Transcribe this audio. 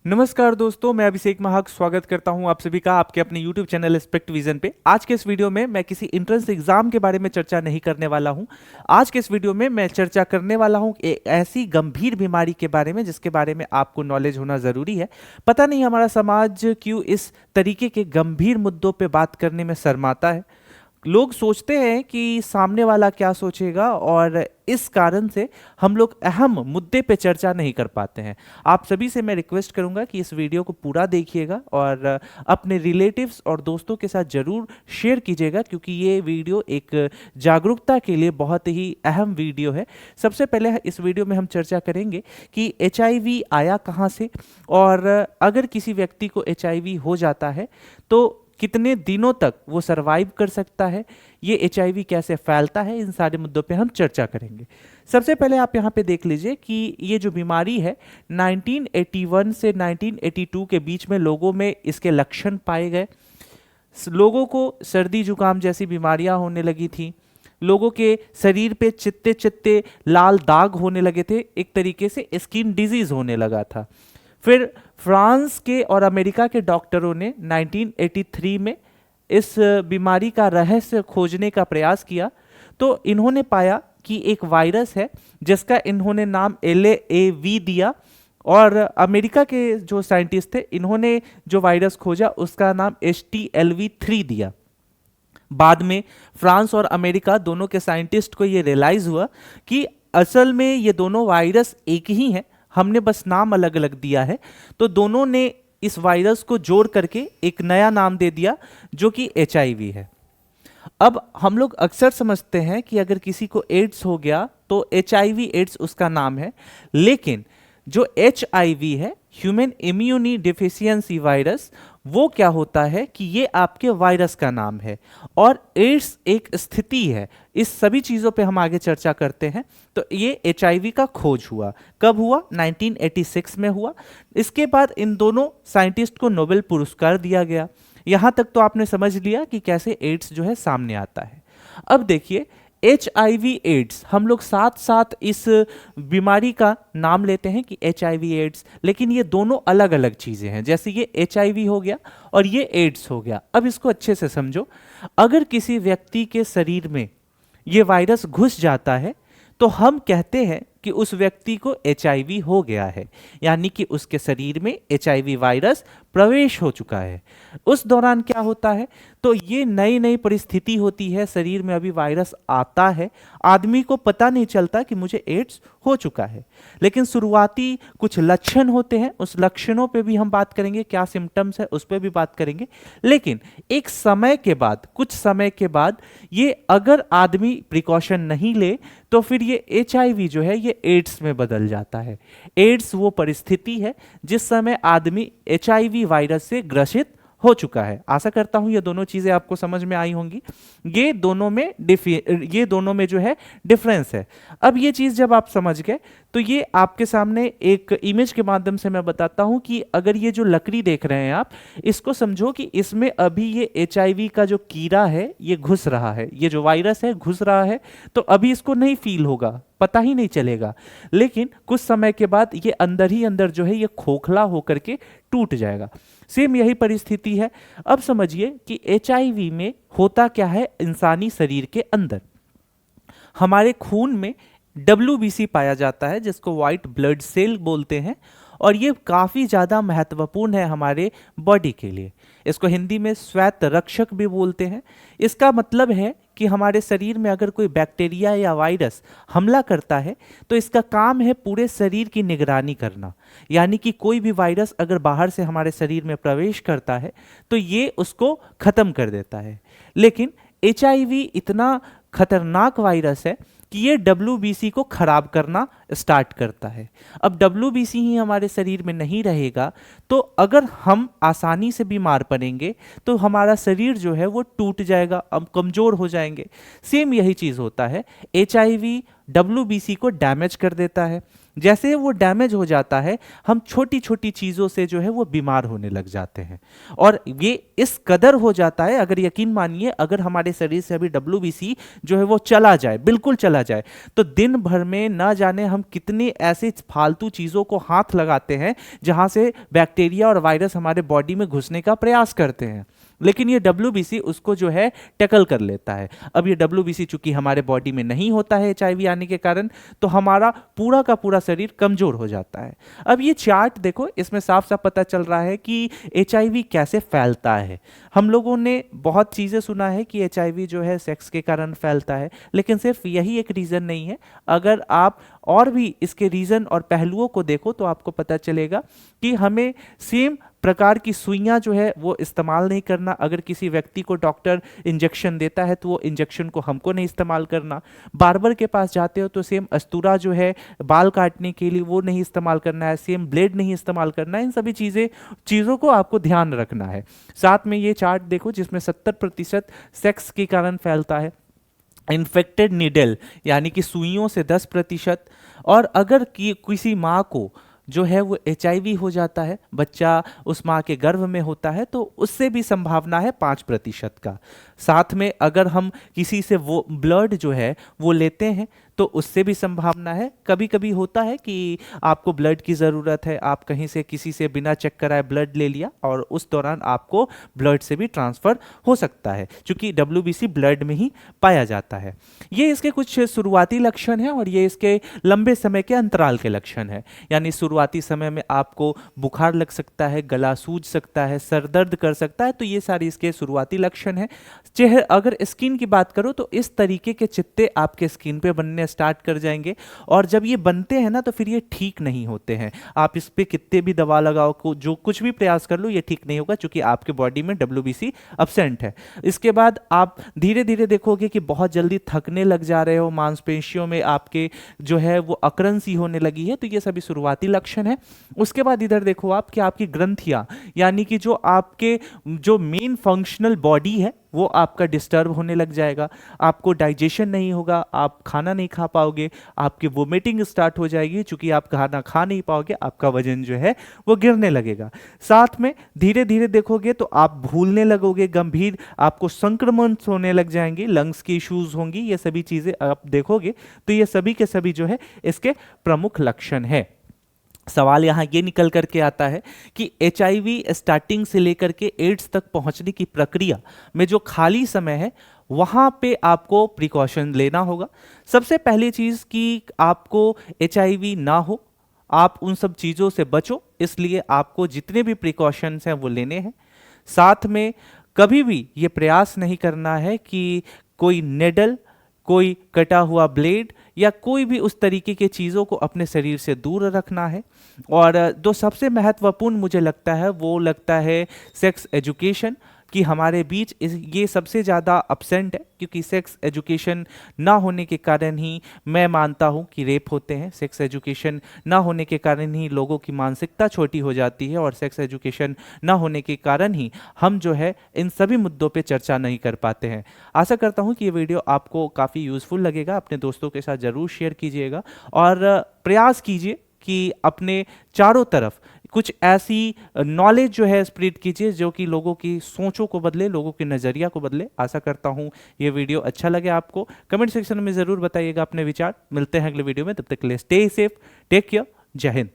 नमस्कार दोस्तों, मैं अभिषेक महाक स्वागत करता हूं आप सभी का आपके अपने YouTube चैनल एस्पेक्ट विजन पे। आज के इस वीडियो में मैं किसी एंट्रेंस एग्जाम के बारे में चर्चा नहीं करने वाला हूं। आज के इस वीडियो में मैं चर्चा करने वाला हूं एक ऐसी गंभीर बीमारी के बारे में जिसके बारे में आपको नॉलेज होना ज़रूरी है। पता नहीं हमारा समाज क्यों इस तरीके के गंभीर मुद्दों पर बात करने में शर्माता है। लोग सोचते हैं कि सामने वाला क्या सोचेगा और इस कारण से हम लोग अहम मुद्दे पे चर्चा नहीं कर पाते हैं। आप सभी से मैं रिक्वेस्ट करूंगा कि इस वीडियो को पूरा देखिएगा और अपने रिलेटिव्स और दोस्तों के साथ ज़रूर शेयर कीजिएगा, क्योंकि ये वीडियो एक जागरूकता के लिए बहुत ही अहम वीडियो है। सबसे पहले इस वीडियो में हम चर्चा करेंगे कि HIV आया कहाँ से, और अगर किसी व्यक्ति को HIV हो जाता है तो कितने दिनों तक वो सरवाइव कर सकता है, ये HIV कैसे फैलता है, इन सारे मुद्दों पे हम चर्चा करेंगे। सबसे पहले आप यहाँ पे देख लीजिए कि ये जो बीमारी है 1981 से 1982 के बीच में लोगों में इसके लक्षण पाए गए। लोगों को सर्दी जुकाम जैसी बीमारियां होने लगी थी। लोगों के शरीर पे चित्ते चित्ते लाल दाग होने लगे थे, एक तरीके से स्किन डिजीज होने लगा था। फिर फ्रांस के और अमेरिका के डॉक्टरों ने 1983 में इस बीमारी का रहस्य खोजने का प्रयास किया, तो इन्होंने पाया कि एक वायरस है जिसका इन्होंने नाम LAV दिया, और अमेरिका के जो साइंटिस्ट थे इन्होंने जो वायरस खोजा उसका नाम HTLV-3 दिया। बाद में फ्रांस और अमेरिका दोनों के साइंटिस्ट को ये रियलाइज हुआ कि असल में ये दोनों वायरस एक ही हैं, हमने बस नाम अलग अलग दिया है। तो दोनों ने इस वायरस को जोड़ करके एक नया नाम दे दिया जो कि HIV है। अब हम लोग अक्सर समझते हैं कि अगर किसी को एड्स हो गया तो HIV एड्स उसका नाम है, लेकिन जो HIV है, ह्यूमन इम्यूनी डिफिशियंसी वायरस, वो क्या होता है कि ये आपके वायरस का नाम है और एड्स एक स्थिति है। इस सभी चीज़ों पे हम आगे चर्चा करते हैं। तो ये HIV का खोज हुआ, कब हुआ? 1986 में हुआ। इसके बाद इन दोनों साइंटिस्ट को नोबेल पुरस्कार दिया गया। यहाँ तक तो आपने समझ लिया कि कैसे एड्स जो है सामने आता है। अब देखिए HIV एड्स, हम लोग साथ साथ इस बीमारी का नाम लेते हैं कि HIV एड्स, लेकिन ये दोनों अलग अलग चीज़ें हैं। जैसे ये HIV हो गया और ये एड्स हो गया। अब इसको अच्छे से समझो। अगर किसी व्यक्ति के शरीर में ये वायरस घुस जाता है तो हम कहते हैं कि उस व्यक्ति को HIV हो गया है, यानी कि उसके शरीर में HIV वायरस प्रवेश हो चुका है। उस दौरान क्या होता है, तो ये नई नई परिस्थिति होती है, शरीर में अभी वायरस आता है, आदमी को पता नहीं चलता कि मुझे एड्स हो चुका है, लेकिन शुरुआती कुछ लक्षण होते हैं, उस लक्षणों पे भी हम बात करेंगे, क्या सिम्टम्स है उस पर भी बात करेंगे। लेकिन एक समय के बाद, कुछ समय के बाद, ये अगर आदमी प्रिकॉशन नहीं ले तो फिर ये HIV जो है ये एड्स में बदल जाता है। एड्स वो परिस्थिति है जिस समय आदमी HIV वायरस से ग्रसित हो चुका है। आशा करता हूं ये दोनों चीजें आपको समझ में आई होंगी। ये दोनों में जो है डिफरेंस है। अब ये चीज जब आप समझ गए तो ये आपके सामने एक इमेज के माध्यम से मैं बताता हूं कि अगर ये जो लकड़ी देख रहे हैं आप, इसको समझो कि इसमें अभी ये HIV का जो कीड़ा है ये घुस रहा है, ये जो वायरस है घुस रहा है। तो अभी इसको नहीं फील होगा, पता ही नहीं चलेगा, लेकिन कुछ समय के बाद ये अंदर ही अंदर जो है ये खोखला होकर के टूट जाएगा। सेम यही परिस्थिति है। अब समझिए कि HIV में होता क्या है, इंसानी शरीर के अंदर हमारे खून में WBC पाया जाता है, जिसको व्हाइट ब्लड सेल बोलते हैं, और ये काफ़ी ज़्यादा महत्वपूर्ण है हमारे बॉडी के लिए। इसको हिंदी में श्वेत रक्षक भी बोलते हैं। इसका मतलब है कि हमारे शरीर में अगर कोई बैक्टीरिया या वायरस हमला करता है तो इसका काम है पूरे शरीर की निगरानी करना, यानी कि कोई भी वायरस अगर बाहर से हमारे शरीर में प्रवेश करता है तो ये उसको ख़त्म कर देता है। लेकिन HIV इतना खतरनाक वायरस है कि ये WBC को खराब करना स्टार्ट करता है। अब WBC ही हमारे शरीर में नहीं रहेगा तो अगर हम आसानी से बीमार पड़ेंगे तो हमारा शरीर जो है वो टूट जाएगा, हम कमज़ोर हो जाएंगे। सेम यही चीज़ होता है, HIV WBC को डैमेज कर देता है। जैसे वो डैमेज हो जाता है, हम छोटी छोटी चीज़ों से जो है वो बीमार होने लग जाते हैं। और ये इस कदर हो जाता है, अगर यकीन मानिए, अगर हमारे शरीर से अभी डब्ल्यूबीसी जो है वो चला जाए, बिल्कुल चला जाए, तो दिन भर में ना जाने हम कितनी ऐसी फालतू चीज़ों को हाथ लगाते हैं जहां से बैक्टीरिया और वायरस हमारे बॉडी में घुसने का प्रयास करते हैं, लेकिन ये डब्ल्यूबीसी उसको जो है टैकल कर लेता है। अब ये डब्ल्यूबीसी चूंकि हमारे बॉडी में नहीं होता है एचआईवी आने के कारण, तो हमारा पूरा का पूरा शरीर कमजोर हो जाता है। अब ये चार्ट देखो, इसमें साफ साफ पता चल रहा है कि एचआईवी कैसे फैलता है। हम लोगों ने बहुत चीज़ें सुना है कि एचआईवी जो है सेक्स के कारण फैलता है, लेकिन सिर्फ यही एक रीज़न नहीं है। अगर आप और भी इसके रीज़न और पहलुओं को देखो तो आपको पता चलेगा कि हमें सेम प्रकार की सुइयां जो है वो इस्तेमाल नहीं करना। अगर किसी व्यक्ति को डॉक्टर इंजेक्शन देता है तो वो इंजेक्शन को हमको नहीं इस्तेमाल करना। बार्बर के पास जाते हो तो सेम अस्तूरा जो है बाल काटने के लिए वो नहीं इस्तेमाल करना है, सेम ब्लेड नहीं इस्तेमाल करना है। इन सभी चीज़ों को आपको ध्यान रखना है। साथ में ये चार्ट देखो जिसमें 70% सेक्स के कारण फैलता है। इन्फेक्टेड नीडल यानी कि सुइयों से 10%। और अगर किसी माँ को जो है वो एचआईवी हो जाता है, बच्चा उस माँ के गर्भ में होता है, तो उससे भी संभावना है 5% का। साथ में अगर हम किसी से वो ब्लड जो है वो लेते हैं तो उससे भी संभावना है। कभी कभी होता है कि आपको ब्लड की ज़रूरत है, आप कहीं से किसी से बिना चेक कराए ब्लड ले लिया और उस दौरान आपको ब्लड से भी ट्रांसफ़र हो सकता है, क्योंकि डब्ल्यूबीसी ब्लड में ही पाया जाता है। ये इसके कुछ शुरुआती लक्षण हैं और ये इसके लंबे समय के अंतराल के लक्षण हैं। यानी शुरुआती समय में आपको बुखार लग सकता है, गला सूज सकता है, सर दर्द कर सकता है, तो ये सारी इसके शुरुआती लक्षण हैं। चेहरे अगर स्किन की बात करो तो इस तरीके के चित्ते आपके स्किन पे बनने स्टार्ट कर जाएंगे, और जब ये बनते हैं ना तो फिर ये ठीक नहीं होते हैं। आप इस पे कितने भी दवा लगाओ, जो कुछ भी प्रयास कर लो, ये ठीक नहीं होगा, क्योंकि आपके बॉडी में डब्ल्यूबीसी अब्सेंट है। इसके बाद आप धीरे धीरे देखोगे कि बहुत जल्दी थकने लग जा रहे हो, मांसपेशियों में आपके जो है वो अकड़न सी होने लगी है, तो ये सभी शुरुआती लक्षण है। उसके बाद इधर देखो आप कि आपकी ग्रंथियां, यानी कि जो आपके जो मेन फंक्शनल बॉडी है वो आपका डिस्टर्ब होने लग जाएगा। आपको डाइजेशन नहीं होगा, आप खाना नहीं खा पाओगे, आपकी वोमिटिंग स्टार्ट हो जाएगी, चूंकि आप खाना खा नहीं पाओगे, आपका वजन जो है वो गिरने लगेगा। साथ में धीरे धीरे देखोगे तो आप भूलने लगोगे, गंभीर आपको संक्रमण होने लग जाएंगे, लंग्स की इश्यूज होंगी। ये सभी चीजें आप देखोगे तो ये सभी के सभी जो है इसके प्रमुख लक्षण है। सवाल यहाँ ये निकल करके आता है कि एचआईवी स्टार्टिंग से लेकर के एड्स तक पहुँचने की प्रक्रिया में जो खाली समय है वहाँ पे आपको प्रिकॉशन लेना होगा। सबसे पहली चीज़ कि आपको एचआईवी ना हो, आप उन सब चीज़ों से बचो, इसलिए आपको जितने भी प्रिकॉशंस हैं वो लेने हैं। साथ में कभी भी ये प्रयास नहीं करना है कि कोई नेडल, कोई कटा हुआ ब्लेड या कोई भी उस तरीके के चीज़ों को अपने शरीर से दूर रखना है। और जो सबसे महत्वपूर्ण मुझे लगता है वो लगता है सेक्स एजुकेशन, कि हमारे बीच ये सबसे ज़्यादा अब्सेंट है, क्योंकि सेक्स एजुकेशन ना होने के कारण ही मैं मानता हूँ कि रेप होते हैं। सेक्स एजुकेशन ना होने के कारण ही लोगों की मानसिकता छोटी हो जाती है, और सेक्स एजुकेशन ना होने के कारण ही हम जो है इन सभी मुद्दों पे चर्चा नहीं कर पाते हैं। आशा करता हूँ कि ये वीडियो आपको काफ़ी यूज़फुल लगेगा। अपने दोस्तों के साथ ज़रूर शेयर कीजिएगा और प्रयास कीजिए कि अपने चारों तरफ कुछ ऐसी नॉलेज जो है स्प्रेड कीजिए जो कि लोगों की सोचों को बदले, लोगों के नज़रिया को बदले। आशा करता हूँ ये वीडियो अच्छा लगे आपको। कमेंट सेक्शन में ज़रूर बताइएगा अपने विचार। मिलते हैं अगले वीडियो में, तब तक के लिए स्टे सेफ, टेक केयर, जय हिंद।